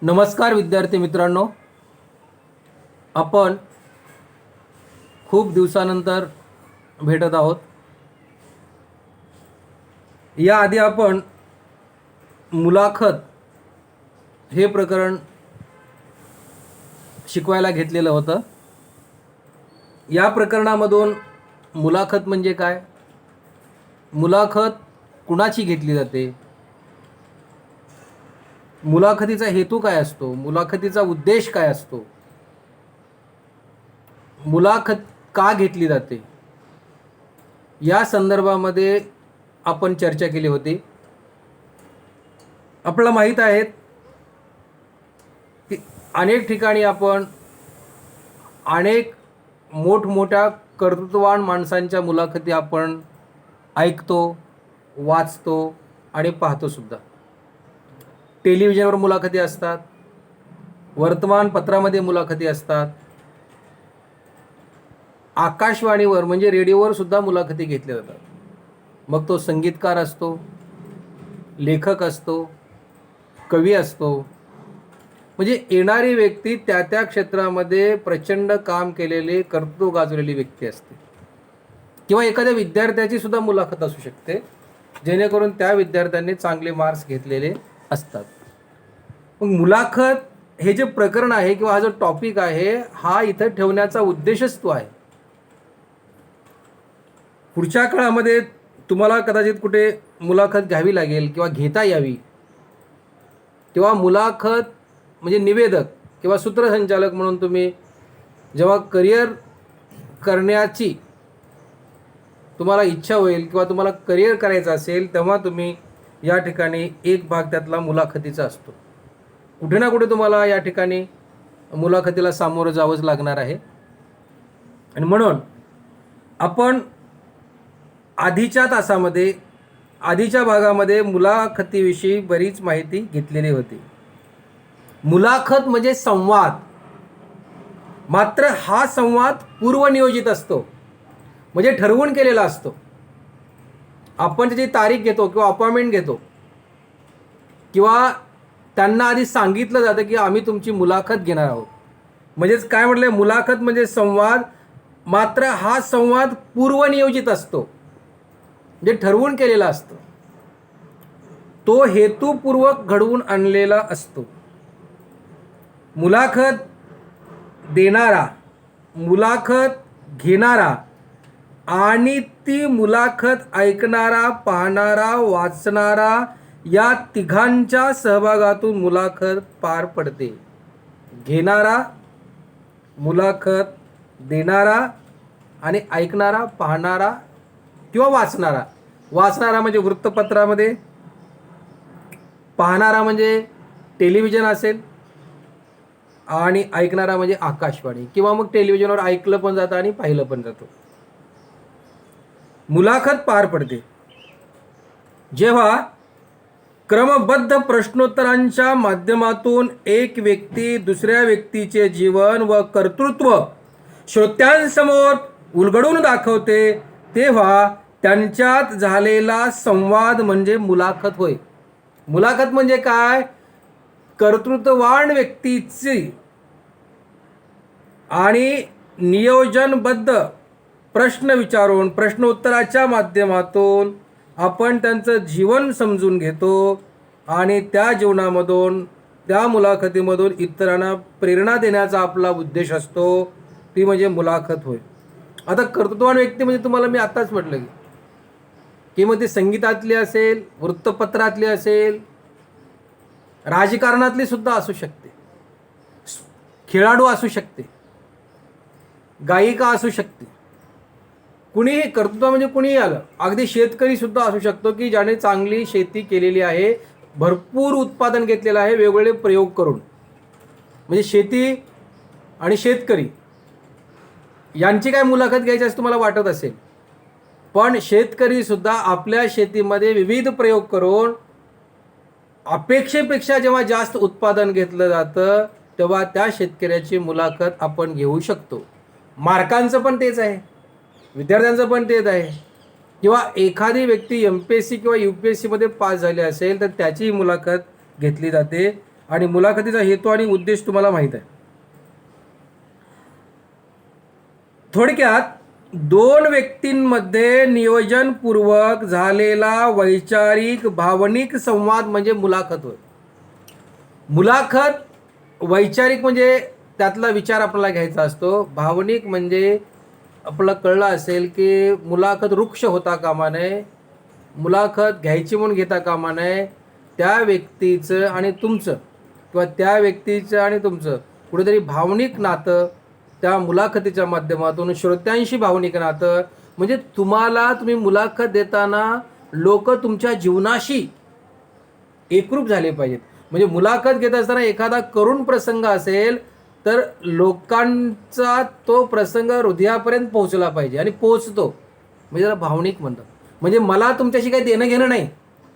नमस्कार विद्यार्थी मित्रांनो, आपण खूप दिवसानंतर भेटत आहोत. याआधी आपण मुलाखत हे प्रकरण शिकवायला घेतलेलं होतं. या प्रकरणामधून मुलाखत म्हणजे काय, मुलाखत कुणाची घेतली जाते, मुलाखतीचा हेतू काय असतो, मुलाखतीचा उद्देश काय असतो, मुलाखत का घेतली जाते, या संदर्भामध्ये आपण चर्चा केली होती. आपल्याला माहीत आहे की अनेक ठिकाणी आपण अनेक मोठमोठ्या कर्तृत्ववान माणसांच्या मुलाखती आपण ऐकतो, वाचतो आणि पाहतोसुद्धा. टेलिव्हिजनवर मुलाखती असतात, वर्तमानपत्रामध्ये मुलाखती असतात, आकाशवाणीवर म्हणजे रेडिओवर सुद्धा मुलाखती घेतल्या जातात. मग तो संगीतकार असतो, लेखक असतो, कवी असतो, म्हणजे येणारी व्यक्ती त्या त्या क्षेत्रामध्ये प्रचंड काम केलेले, कर्तृत्व गाजवलेली व्यक्ती असते. किंवा एखाद्या विद्यार्थ्याची सुद्धा मुलाखत असू शकते, जेणेकरून त्या विद्यार्थ्यांनी चांगले मार्क्स घेतलेले असतात. मग मुलाखत हे जे प्रकरण आहे किंवा हा जो टॉपिक आहे, हा इथं ठेवण्याचा उद्देशच तो आहे. पुढच्या काळामध्ये तुम्हाला कदाचित कुठे मुलाखत घ्यावी लागेल किंवा घेता यावी, तेव्हा मुलाखत म्हणजे निवेदक किंवा सूत्रसंचालक म्हणून तुम्ही जेव्हा करिअर करण्याची तुम्हाला इच्छा होईल किंवा तुम्हाला करिअर करायचं असेल, तेव्हा तुम्ही या ठिकाणी एक भाग त्यातला मुलाखतीचा असतो. कुठे ना कुठे तुम्हाला या ठिकाणी मुलाखतीला सामोरं जावंच लागणार आहे. आणि म्हणून आपण आधीच्या तासामध्ये, आधीच्या भागामध्ये मुलाखतीविषयी बरीच माहिती घेतलेली होती. मुलाखत म्हणजे संवाद, मात्र हा संवाद पूर्वनियोजित असतो, म्हणजे ठरवून केलेला असतो. आपण त्याची तारीख घेतो किंवा अपॉइंटमेंट घेतो किंवा त्यांना आधी सांगितलं जातं की आम्ही तुमची मुलाखत घेणार आहोत. म्हणजेच काय म्हटलं, मुलाखत म्हणजे संवाद, मात्र हा संवाद पूर्वनियोजित असतो, म्हणजे ठरवून केलेला असतो, तो हेतुपूर्वक घडवून आणलेला असतो. मुलाखत देणारा, मुलाखत घेणारा आणि ती मुलाखत ऐकणारा, पाहणारा, वाचणारा या तिघांच्या सहभागातून मुलाखत पार पडते. घेणारा, मुलाखत देणारा आणि ऐकणारा, पाहणारा किंवा वाचणारा. वाचणारा म्हणजे वृत्तपत्रामध्ये, पाहणारा म्हणजे टेलिव्हिजन असेल आणि ऐकणारा म्हणजे आकाशवाणी किंवा मग टेलिव्हिजनवर ऐकलं पण जातं आणि पाहिलं पण जातं. मुलाखत पार पडते जेव्हा क्रमबद्ध प्रश्नोत्तरांच्या माध्यमातून एक व्यक्ती दुसऱ्या व्यक्तीचे जीवन व कर्तृत्व श्रोत्यांसमोर उलगडून दाखवते, तेव्हा त्यांच्यात झालेला संवाद म्हणजे मुलाखत होय. मुलाखत म्हणजे काय, कर्तृत्ववान व्यक्तीची आणि नियोजनबद्ध प्रश्न विचारून प्रश्नोत्तराच्या माध्यमातून आपण त्यांचं जीवन समजून घेतो आणि त्या जीवनामधून, त्या मुलाखतीमधून इतरांना प्रेरणा देण्याचा आपला उद्देश असतो, ती म्हणजे मुलाखत होय. आता कर्तृत्ववान व्यक्ती म्हणजे तुम्हाला मी आत्ताच म्हटलं की मग ती संगीतातली असेल, वृत्तपत्रातली असेल, राजकारणातली सुद्धा असू शकते, खेळाडू असू शकते, गायिका असू शकते, कुणीही. कर्तृत्व म्हणजे कुणीही आलं. अगदी शेतकरी सुद्धा असू शकतो की ज्याने चांगली शेती केलेली आहे, भरपूर उत्पादन घेतलेलं आहे वेगवेगळे प्रयोग करून. म्हणजे शेती आणि शेतकरी यांची काय मुलाखत घ्यायची असं तुम्हाला वाटत असेल, पण शेतकरी सुद्धा आपल्या शेतीमध्ये विविध प्रयोग करून अपेक्षेपेक्षा जेव्हा जास्त उत्पादन घेतलं जातं, तेव्हा त्या शेतकऱ्याची मुलाखत आपण घेऊ शकतो. मार्कांचं पण तेच आहे, विद्यार्थ्यांचं पण तेच आहे. किंवा एखादी व्यक्ती MPSC किंवा UPSC मध्ये पास झाली असेल तर त्याची मुलाखत घेतली जाते. आणि मुलाखतीचा हेतू आणि उद्देश तुम्हाला माहीत आहे. थोडक्यात 2 व्यक्तींमध्ये नियोजनपूर्वक झालेला वैचारिक भावनिक संवाद म्हणजे मुलाखत होय. मुलाखत वैचारिक म्हणजे त्यातला विचार आपल्याला घ्यायचा असतो. भावनिक म्हणजे आपल्याला कळलं असेल की मुलाखत वृक्ष होता कामा नये, मुलाखत घ्यायची म्हणून घेता कामा नये. त्या व्यक्तीचं आणि तुमचं किंवा त्या व्यक्तीचं आणि तुमचं कुठेतरी भावनिक नातं त्या मुलाखतीच्या माध्यमातून, श्रोत्यांशी भावनिक नातं, म्हणजे तुम्ही मुलाखत देताना लोक तुमच्या जीवनाशी एकरूप झाले पाहिजेत. म्हणजे मुलाखत घेत असताना एखादा करुण प्रसंग असेल तर लोकांचा तो प्रसंग हृदयापर्यंत पोहोचला पाहिजे आणि पोहोचतो, म्हणजे त्याला भावनिक म्हणतात. म्हणजे मला तुमच्याशी काही देणं घेणं नाही,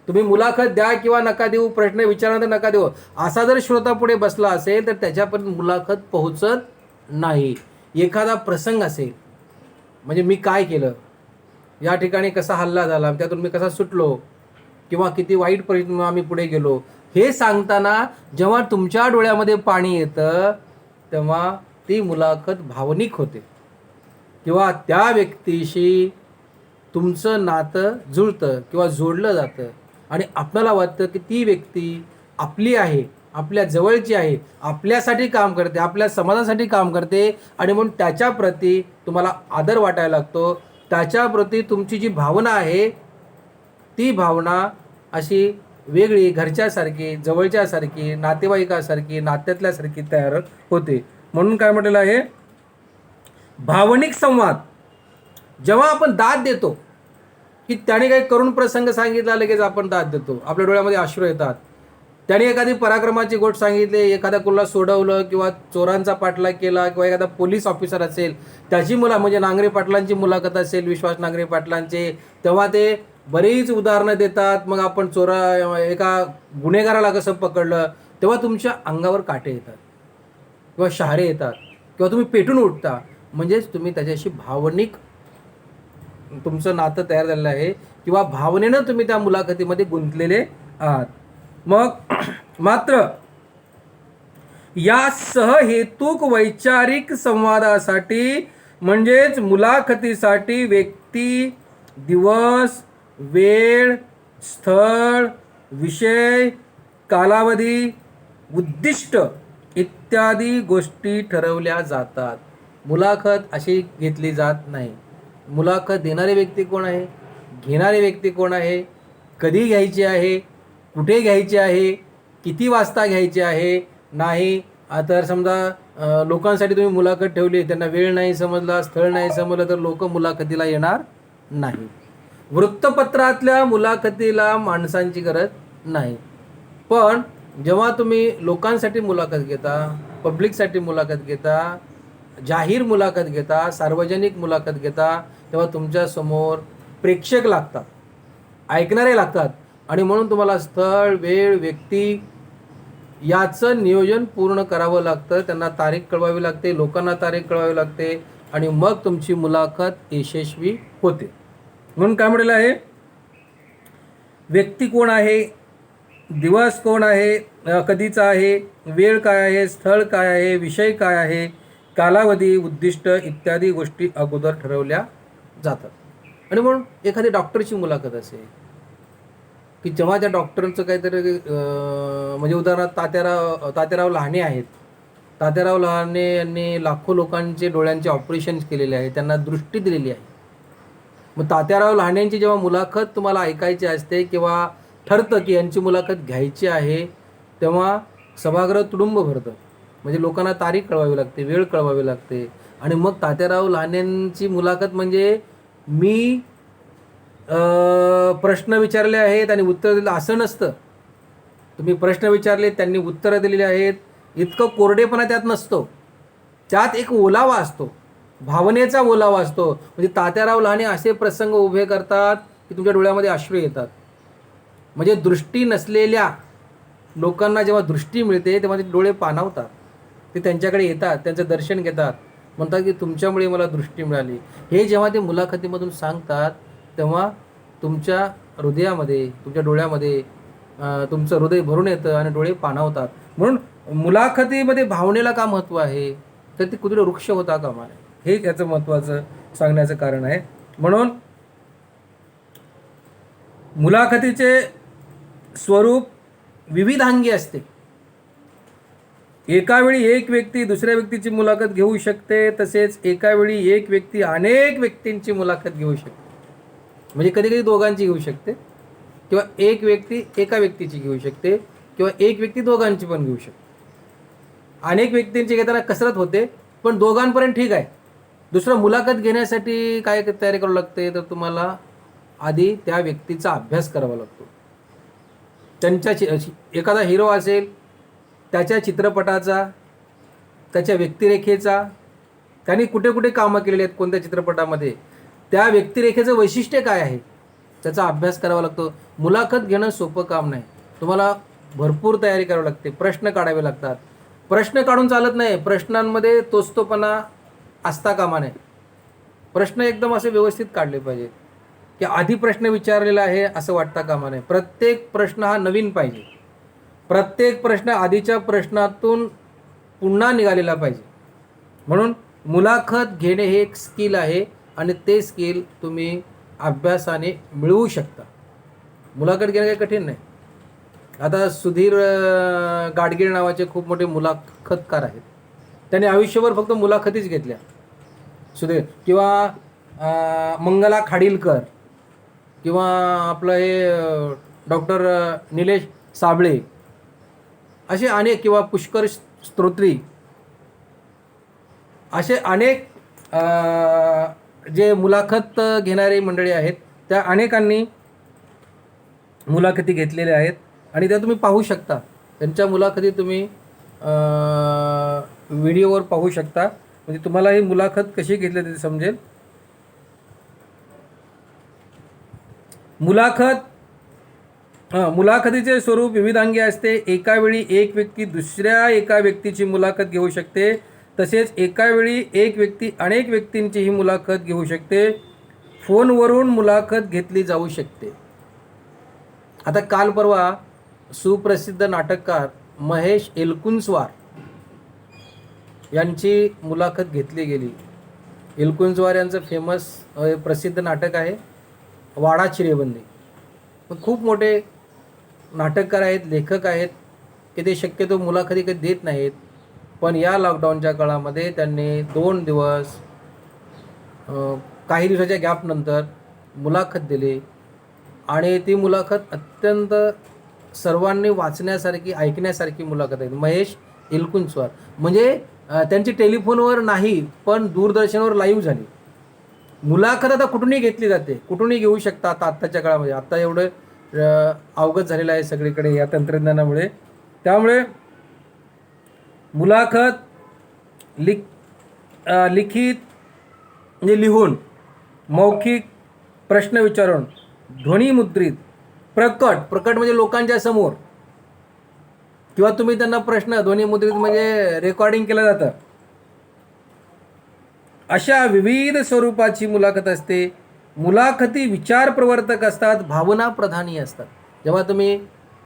तुम्ही मुलाखत द्या किंवा नका देऊ, प्रश्न विचारल्यानंतर नका देऊ, असा जर श्रोता पुढे बसला असेल तर त्याच्यापर्यंत मुलाखत पोहोचत नाही. एखादा प्रसंग असेल, म्हणजे मी काय केलं, या ठिकाणी कसा हल्ला झाला, त्यातून मी कसा सुटलो, किंवा किती वाईट परिस्थितीतून आम्ही पुढे गेलो, हे सांगताना जेव्हा तुमच्या डोळ्यामध्ये पाणी येतं तेव्हा ती मुलाखत भावनिक होते किंवा त्या व्यक्तीशी तुमचं नातं जुळतं किंवा जोडलं जातं आणि आपल्याला वाटतं की ती व्यक्ती आपली आहे, आपल्या जवळची आहे, आपल्यासाठी काम करते, आपल्या समाजासाठी काम करते आणि म्हणून त्याच्याप्रती तुम्हाला आदर वाटायला लागतो. त्याच्याप्रती तुमची जी भावना आहे ती भावना अशी वेगळी, घरच्यासारखी, जवळच्यासारखी, नातेवाईकासारखी, नात्यातल्यासारखी तयार होते. म्हणून काय म्हटलेलं आहे, भावनिक संवाद. जेव्हा आपण दाद देतो की त्याने काही करुण प्रसंग सांगितला, लगेच आपण दाद देतो, आपल्या डोळ्यामध्ये अश्रू येतात. त्याने एखादी पराक्रमाची गोष्ट सांगितली, एखाद्या कुणाला सोडवलं किंवा चोरांचा पाठलाग केला किंवा एखादा पोलीस ऑफिसर असेल त्याची म्हणजे नांगरे पाटलांची मुलाखत असेल, विश्वास नांगरे पाटलांचे, तेव्हा ते बरीच उदाहरणं देतात. मग आपण एका गुन्हेगाराला कसं पकडलं, तेव्हा तुमच्या अंगावर काटे येतात किंवा शहारे येतात किंवा तुम्ही पेटून उठता. म्हणजेच तुम्ही त्याच्याशी भावनिक तुमचं नातं तयार झालेलं आहे किंवा भावनेनं तुम्ही त्या मुलाखतीमध्ये गुंतलेले आहात. मग मात्र या सहहेतुक वैचारिक संवादासाठी म्हणजेच मुलाखतीसाठी व्यक्ती, दिवस, वेळ, स्थळ, विषय, कालावधी, उद्दिष्ट इत्यादी गोष्टी ठरवल्या जातात. मुलाखत अशी घेतली जात नाही. मुलाखत देणारे व्यक्ती कोण आहे, घेणारे व्यक्ती कोण आहे, कधी घ्यायची आहे, कुठे घ्यायची आहे, किती वाजता घ्यायची आहे, नाही. तर समजा लोकांसाठी तुम्ही मुलाखत ठेवली, त्यांना वेळ नाही समजला, स्थळ नाही समजलं, तर लोक मुलाखतीला येणार नाही. वृत्तपत्रातल्या मुलाखतीला माणसांची गरज नाही. पण जेव्हा तुम्ही लोकांसाठी मुलाखत घेता, पब्लिकसाठी मुलाखत घेता, जाहीर मुलाखत घेता, सार्वजनिक मुलाखत घेता, तेव्हा तुमच्यासमोर प्रेक्षक लागतात, ऐकणारे लागतात आणि म्हणून तुम्हाला स्थळ, वेळ, व्यक्ती याचं नियोजन पूर्ण करावं लागतं. त्यांना तारीख कळवावी लागते, लोकांना तारीख कळवावी लागते आणि मग तुमची मुलाखत यशस्वी होते. म्हणून काय म्हटलेलं आहे, व्यक्ती कोण आहे, दिवस कोण आहे, कधीचा आहे, वेळ काय आहे, स्थळ काय आहे, विषय काय आहे, कालावधी, उद्दिष्ट इत्यादी गोष्टी अगोदर ठरवल्या जातात. आणि म्हणून एखादी डॉक्टरची मुलाखत असेल की जेव्हा त्या डॉक्टरचं काहीतरी म्हणजे उदाहरणार्थ तात्याराव लहाने आहेत. तात्याराव लहाने यांनी लाखो लोकांचे डोळ्यांचे ऑपरेशन केलेले आहे, त्यांना दृष्टी दिलेली आहे. मग तात्याराव लहानेंची जेव्हा मुलाखत तुम्हाला ऐकायची असते किंवा ठरतं की यांची मुलाखत घ्यायची आहे, तेव्हा सभागृह तुडुंब भरतं. म्हणजे लोकांना तारीख कळवावी लागते, वेळ कळवावी लागते आणि मग तात्याराव लहानेंची मुलाखत म्हणजे मी प्रश्न विचारले आहेत आणि उत्तर दिलं असं नसतं. तुम्ही प्रश्न विचारले, त्यांनी उत्तरं दिलेली आहेत, इतकं कोरडेपणा त्यात नसतो. त्यात एक ओलावा असतो, भावनेचा ओलावा असतो. म्हणजे तात्याराव लहाने असे प्रसंग उभे करतात की तुमच्या डोळ्यामध्ये अश्रू येतात. म्हणजे दृष्टी नसलेल्या लोकांना जेव्हा दृष्टी मिळते तेव्हा ते डोळे पाणावतात, ते त्यांच्याकडे येतात, त्यांचं दर्शन घेतात, म्हणतात की तुमच्यामुळे मला दृष्टी मिळाली. हे जेव्हा ते मुलाखतीमधून सांगतात तेव्हा तुमच्या हृदयामध्ये, तुमच्या डोळ्यामध्ये तुमचं हृदय भरून येतं आणि डोळे पाणावतात. म्हणून मुलाखतीमध्ये भावनेला का महत्त्व आहे, तर ती कुठे वृक्ष होता कामा नये, हे त्याचं महत्त्वाचं सांगण्याचं कारण आहे. म्हणून मुलाखतीचे स्वरूप विविधांगी असते. एका वेळी एक व्यक्ती दुसऱ्या व्यक्तीची मुलाखत घेऊ शकते, तसेच एका वेळी एक व्यक्ती अनेक व्यक्तींची मुलाखत घेऊ शकते. म्हणजे कधी कधी दोघांची घेऊ शकते, किंवा एक व्यक्ती एका व्यक्तीची घेऊ शकते, किंवा एक व्यक्ती दोघांची पण घेऊ शकते. अनेक व्यक्तींची घेताना कसरत होते, पण दोघांपर्यंत ठीक आहे. दुसरं मुलाखत घेण्यासाठी काय तयारी करावं लागते, तर तुम्हाला आधी त्या व्यक्तीचा अभ्यास करावा लागतो. त्यांच्या एखादा हिरो असेल, त्याच्या चित्रपटाचा, त्याच्या व्यक्तिरेखेचा, त्यांनी कुठे कुठे कामं केलेली आहेत, कोणत्या चित्रपटामध्ये, त्या व्यक्तिरेखेचं वैशिष्ट्य काय आहे, त्याचा अभ्यास करावा लागतो. मुलाखत घेणं सोपं काम नाही. तुम्हाला भरपूर तयारी करावी लागते, प्रश्न काढावे लागतात. प्रश्न काढून चालत नाही, प्रश्नांमध्ये तोचतोपणा असता कामा नये. प्रश्न एकदम असे व्यवस्थित काढले पाहिजेत, की आधी प्रश्न विचारलेला आहे असं वाटता कामा नये. प्रत्येक प्रश्न हा नवीन पाहिजे. प्रत्येक प्रश्न आधीच्या प्रश्नातून पुन्हा निघालेला पाहिजे. म्हणून मुलाखत घेणे हे एक स्किल आहे, आणि ते स्किल तुम्ही अभ्यासाने मिळवू शकता. मुलाखत घेणं काही कठीण नाही. आता सुधीर गाडगीळ नावाचे खूप मोठे मुलाखतकार आहेत. त्यांनी आयुष्यभर फक्त मुलाखतीच घेतल्या. सुधीर, किंवा मंगला खाडीलकर, किंवा आपलं हे डॉक्टर निलेश साबळे, असे अनेक, किंवा पुष्कर स्तोत्री, असे अनेक जे मुलाखत घेणारी मंडळी आहेत, त्या अनेकांनी मुलाखती घेतलेल्या आहेत. आणि त्या तुम्ही पाहू शकता. त्यांच्या मुलाखती तुम्ही व्हिडिओवर पाहू शकता. म्हणजे तुम्हाला ही मुलाखत कशी घेतली ते समजेल. मुलाखतीचे स्वरूप विविधांगी असते. एका वेळी एक व्यक्ती दुसऱ्या एका व्यक्तीची मुलाखत घेऊ शकते, तसेच एका वेळी एक व्यक्ती अनेक व्यक्तींचीही मुलाखत घेऊ शकते. फोनवरून मुलाखत घेतली जाऊ शकते. आता काल परवा सुप्रसिद्ध नाटककार महेश एलकुंचवार यांची मुलाखत घेतली गेली. एलकुंचवार यांचं फेमस प्रसिद्ध नाटक आहे वाडा चिरेबंदी. खूप मोठे नाटककार आहेत, लेखक आहेत, की ते शक्यतो मुलाखती कधी देत नाहीत. पण या लॉकडाऊनच्या काळामध्ये त्यांनी 2 दिवस काही दिवसाच्या गॅपनंतर मुलाखत दिली, आणि ती मुलाखत अत्यंत सर्वांनी वाचण्यासारखी, ऐकण्यासारखी मुलाखत आहे. महेश एलकुंचवार म्हणजे त्यांची टेलिफोनवर नाही, पण दूरदर्शनवर लाईव्ह झाली. मुलाखत आता कुठूनही घेतली जाते, कुठूनही घेऊ शकता. आता आत्ताच्या काळामध्ये आता एवढं अवगत झालेलं आहे सगळीकडे या तंत्रज्ञानामुळे. त्यामुळे मुलाखत लिखित म्हणजे लिहून, मौखिक, प्रश्न विचारून, ध्वनिमुद्रित, प्रकट म्हणजे लोकांच्या समोर, किंवा तुम्ही त्यांना प्रश्न ध्वनिमुद्रित म्हणजे रेकॉर्डिंग केलं जातं. अशा विविध स्वरूपाची मुलाखत असते. मुलाखती विचार प्रवर्तक असतात, भावना प्रधानी असतात. जेव्हा तुम्ही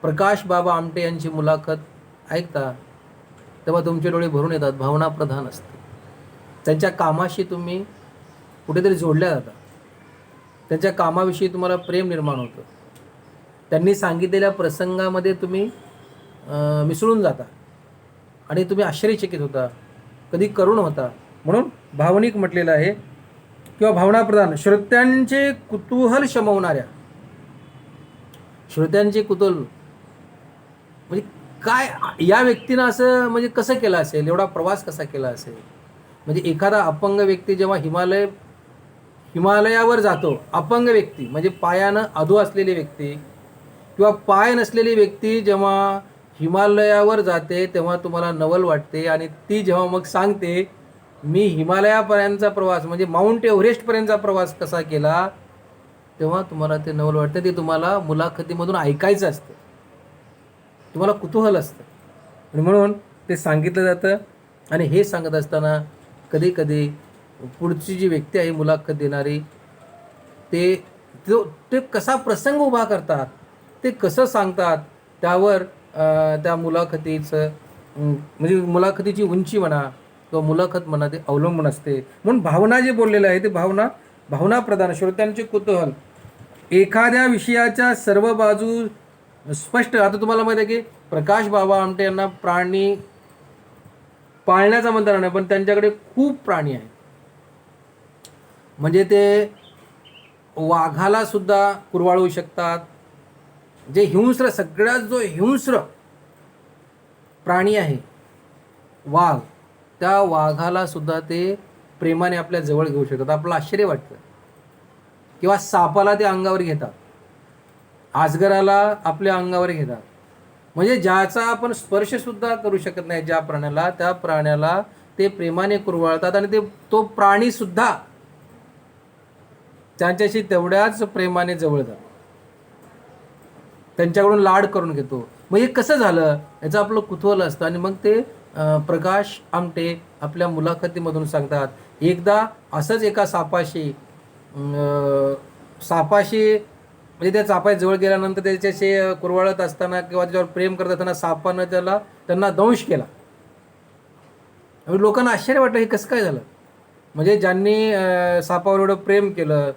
प्रकाश बाबा आमटे यांची मुलाखत ऐकता, तेव्हा तुमचे डोळे भरून येतात, भावना प्रधान असते. त्यांच्या कामाशी तुम्ही कुठेतरी जोडल्या जाता. त्यांच्या कामाविषयी तुम्हाला प्रेम निर्माण होतं. त्यांनी सांगितलेल्या प्रसंगामध्ये तुम्ही मिसळून जाता, आणि तुम्ही आश्चर्यचकित होता, कधी करुण होता. म्हणून भावनिक म्हटलेलं आहे, किंवा भावनाप्रधान. श्रोत्यांचे कुतूहल शमवणाऱ्या. श्रोत्यांचे कुतूहल म्हणजे काय, या व्यक्तीनं असं म्हणजे कसं केलं असेल, एवढा प्रवास कसा केला असेल. म्हणजे एखादा अपंग व्यक्ती जेव्हा हिमालयावर जातो, अपंग व्यक्ती म्हणजे पायानं अधू असलेली व्यक्ती, किंवा पाय नसलेली व्यक्ती जेव्हा हिमालयावर जाते, तेव्हा तुम्हाला नवल वाटते. आणि ती जेव्हा मग सांगते, मी हिमालयापर्यंतचा प्रवास म्हणजे माउंट एव्हरेस्टपर्यंतचा प्रवास कसा केला, तेव्हा तुम्हाला ते नवल वाटतं. ते तुम्हाला मुलाखतीमधून ऐकायचं असतं, तुम्हाला कुतूहल असतं, आणि म्हणून ते सांगितलं जातं. आणि हे सांगत असताना कधी कधी पुढची जी व्यक्ती आहे मुलाखत देणारी, ते कसा प्रसंग उभा करतात, ते कसं सांगतात, त्यावर त्या मुलाखतीचं म्हणजे मुलाखतीची उंची म्हणा किंवा मुलाखत म्हणा ते अवलंबून असते. म्हणून भावना जे बोललेलं आहे ते भावना प्रधान, श्रोत्यांचे कुतूहल, एखाद्या विषयाच्या सर्व बाजू स्पष्ट. आता तुम्हाला माहिती आहे की प्रकाश बाबा आमटे यांना प्राणी पाळण्याचा म्हणता नाही, पण त्यांच्याकडे खूप प्राणी आहेत. म्हणजे ते वाघाला सुद्धा कुरवाळू शकतात. जे हिंस्र, सगळ्यात जो हिंस्र प्राणी आहे वाघ, त्या वाघाला सुद्धा ते प्रेमाने आपल्या जवळ घेऊ शकतात. आपलं आश्चर्य वाटतं. किंवा सापाला ते अंगावर घेतात, आजगराला आपल्या अंगावर घेतात. म्हणजे ज्याचा आपण स्पर्शसुद्धा करू शकत नाही ज्या प्राण्याला, त्या प्राण्याला ते प्रेमाने कुरवाळतात आणि तो प्राणीसुद्धा त्यांच्याशी तेवढ्याच प्रेमाने जवळ जातो, त्यांच्याकडून लाड करून घेतो. मग हे कसं झालं याचं आपलं कुतूहल असतं. आणि मग ते प्रकाश आमटे आपल्या मुलाखतीमधून सांगतात, एकदा असंच एका सापाशी म्हणजे त्या सापाच्या जवळ गेल्यानंतर त्याच्याशी कुरवाळत असताना किंवा त्याच्यावर प्रेम करत असताना सापानं त्यांना दंश केला. आणि लोकांना आश्चर्य वाटलं हे कसं काय झालं. म्हणजे ज्यांनी सापावर एवढं प्रेम केलं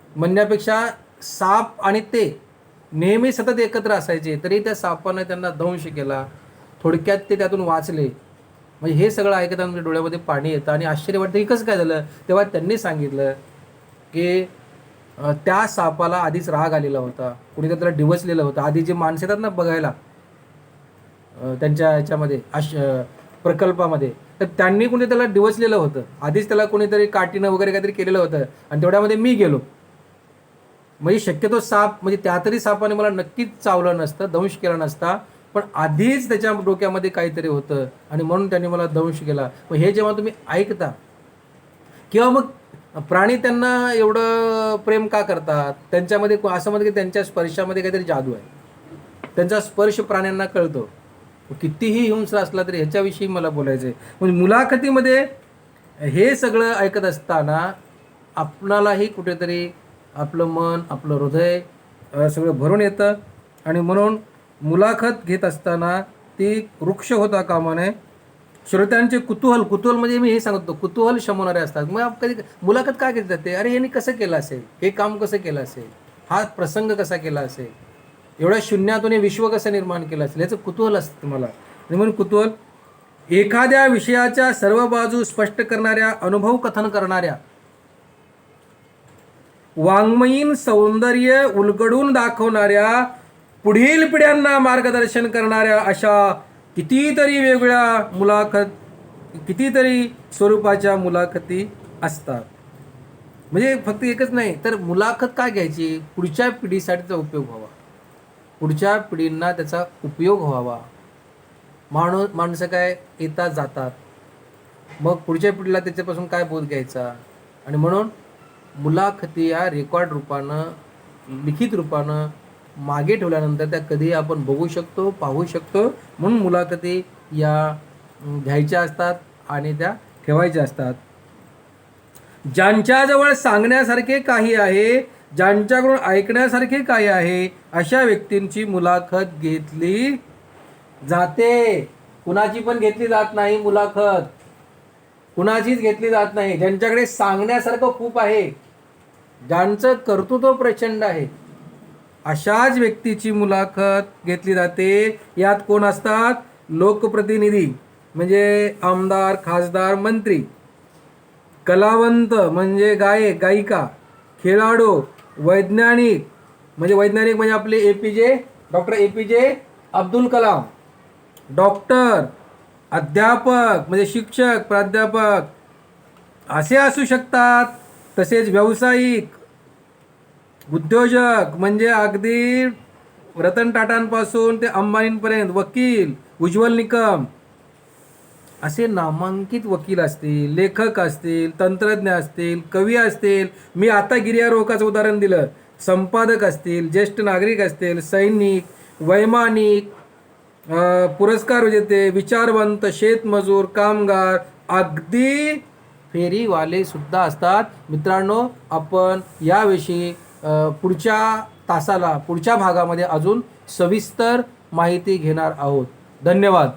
म्हणण्यापेक्षा साप आणि ते नेहमी सतत एकत्र असायचे, तरी त्या सापानं त्यांना दंश केला. थोडक्यात ते त्यातून वाचले. म्हणजे हे सगळं ऐकताना म्हणजे डोळ्यामध्ये पाणी येतं आणि आश्चर्य वाटतं की कसं काय झालं. तेव्हा त्यांनी सांगितलं की त्या सापाला आधीच राग आलेला होता, कुणी त्याला डिवचलेलं होतं. आधी जे माणसं येतात ना बघायला त्यांच्या ह्याच्यामध्ये प्रकल्पामध्ये, तर त्यांनी कुणी त्याला डिवचलेलं होतं आधीच, त्याला कोणीतरी काठीनं वगैरे काहीतरी केलेलं होतं. आणि तेवढ्यामध्ये मी गेलो. म्हणजे शक्यतो साप म्हणजे त्यातरी सापाने मला नक्कीच चावलं नसतं, दंश केला नसता, पण आधीच त्याच्या डोक्यामध्ये काहीतरी होतं आणि म्हणून त्यांनी मला दंश केला. मग हे जेव्हा तुम्ही ऐकता किंवा मग प्राणी त्यांना एवढं प्रेम का करतात, त्यांच्यामध्ये असं म्हणतं की त्यांच्या स्पर्शामध्ये काहीतरी जादू आहे. त्यांचा स्पर्श प्राण्यांना कळतो. कितीही हिंस्र असला तरी ह्याच्याविषयी मला बोलायचं आहे. म्हणजे मुलाखतीमध्ये हे सगळं ऐकत असताना आपणालाही कुठेतरी आपलं मन, आपलं हृदय सगळं भरून येतं. आणि म्हणून मुलाखत घेत असताना ती वृक्ष होता कामा नये. श्रोत्यांचे कुतूहल म्हणजे मी हे सांगतो, कुतूहल शमवणारे असतात. मग कधी मुलाखत का घेत जाते, अरे यांनी कसं केलं असेल, हे काम कसं केलं असेल, हा प्रसंग कसा केला असेल, एवढ्या शून्यातून हे विश्व कसं निर्माण केलं असेल, याचं कुतूहल असतं तुम्हाला. आणि म्हणून कुतूहल, एखाद्या विषयाच्या सर्व बाजू स्पष्ट करणाऱ्या, अनुभव कथन करणाऱ्या, वाङ्मयीन सौंदर्य उलगडून दाखवणाऱ्या, पुढील पिढ्यांना मार्गदर्शन करणाऱ्या अशा कितीतरी कितीतरी स्वरूपाच्या मुलाखती असतात. म्हणजे फक्त एकच नाही तर मुलाखत काय घ्यायची, पुढच्या पिढीसाठीचा उपयोग व्हावा, पुढच्या पिढींना त्याचा उपयोग व्हावा. माणसं काय येतात जातात, मग पुढच्या पिढीला त्याच्यापासून काय बोध घ्यायचा. आणि म्हणून मुलाखती या रेकॉर्ड रूपानं, लिखित रूपानं मागे ठेवल्यानंतर त्या कधीही आपण बघू शकतो, पाहू शकतो. म्हणून मुलाखती या घ्यायच्या असतात आणि त्या ठेवायच्या असतात. ज्यांच्याजवळ सांगण्यासारखे काही आहे, ज्यांच्याकडून ऐकण्यासारखे काही आहे, अशा व्यक्तींची मुलाखत घेतली जाते. कुणाची पण घेतली जात नाही मुलाखत, कुणाचीच घेतली जात नाही. ज्यांच्याकडे सांगण्यासारखं खूप आहे, ज्यांचं कर्तृत्व प्रचंड आहे, अशाच व्यक्तीची मुलाखत घेतली जाते. यात कोण असतात, लोकप्रतिनिधी म्हणजे आमदार, खासदार, मंत्री, कलावंत म्हणजे गायक, गायिका, खेळाडू, वैज्ञानिक म्हणजे आपले doctor APJ Abdul Kalam, doctor, अध्यापक म्हणजे शिक्षक, प्राध्यापक असे असू शकतात. तसेच व्यावसायिक, उद्योजक म्हणजे अगदी रतन टाटांपासून ते अंबानींपर्यंत, वकील, उज्ज्वल निकम असे नामांकित वकील असतील, लेखक असतील, तंत्रज्ञ असतील, कवी असतील. मी आता गिर्यारोहकाचं उदाहरण दिलं. संपादक असतील, ज्येष्ठ नागरिक असतील, सैनिक, वैमानिक, पुरस्कार विजेते, विचारवंत, शेतमजूर, कामगार, अगदी फेरीवाले सुद्धा असतात. मित्रांनो, आपण याविषयी पुढच्या भागामध्ये अजून सविस्तर माहिती घेणार आहोत. धन्यवाद.